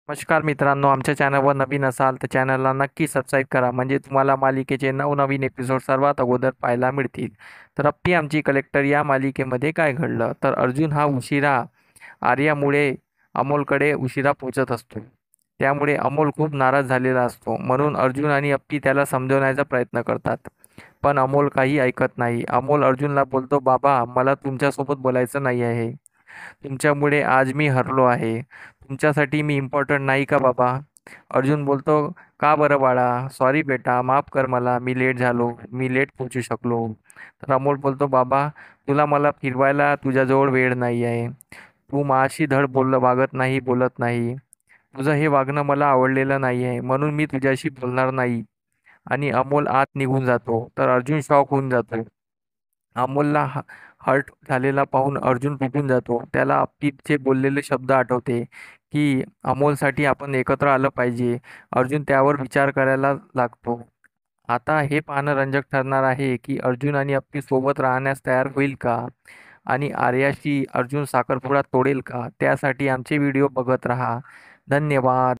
नमस्कार मित्रांनो, आमच्या चॅनलवर नवीन असाल तर चॅनलला नक्की सबस्क्राईब करा, म्हणजे तुम्हाला मालिकेचे नवनवीन एपिसोड सर्वात अगोदर पाहायला मिळतील. तर अप्पी आमची कलेक्टर या मालिकेमध्ये काय घडलं, तर अर्जुन हा उशिरा आर्यामुळे अमोलकडे उशिरा पोहोचत असतो. त्यामुळे अमोल खूप नाराज झालेला असतो, म्हणून अर्जुन आणि अप्पी त्याला समजवण्याचा प्रयत्न करतात. पण अमोल काही ऐकत नाही. अमोल अर्जुनला बोलतो, बाबा मला तुमच्यासोबत बोलायचं नाही आहे. तुमच्यामुळे आज मी हरलो आहे. तुमच्यासाठी मी इम्पॉर्टंट नाही का बाबा? अर्जुन बोलतो, का बरं बाळा? सॉरी बेटा, माफ कर मला. मी लेट पोहोचू शकलो. तर अमोल बोलतो, बाबा तुला मला फिरवायला तुझ्याजवळ वेळ नाही आहे. तू माझ्याशी धड वागत नाही, बोलत नाही. तुझं हे वागणं मला आवडलेलं नाही आहे, म्हणून मी तुझ्याशी बोलणार नाही. आणि अमोल आत निघून जातो. तर अर्जुन शॉक होऊन जातो. अमोलला हर्ट झालेला पाहून अर्जुन तुटून जातो. त्याला अप्पीचे बोललेले शब्द आठवते की अमोलसाठी आपण एकत्र आलं पाहिजे. अर्जुन त्यावर विचार करायला लागतो. आता हे पाहणं रंजक ठरणार आहे की अर्जुन आणि अप्पी सोबत राहण्यास तयार होईल का, आणि आर्याशी अर्जुन साखरपुडा तोडेल का. त्यासाठी आमचे व्हिडिओ बघत राहा. धन्यवाद.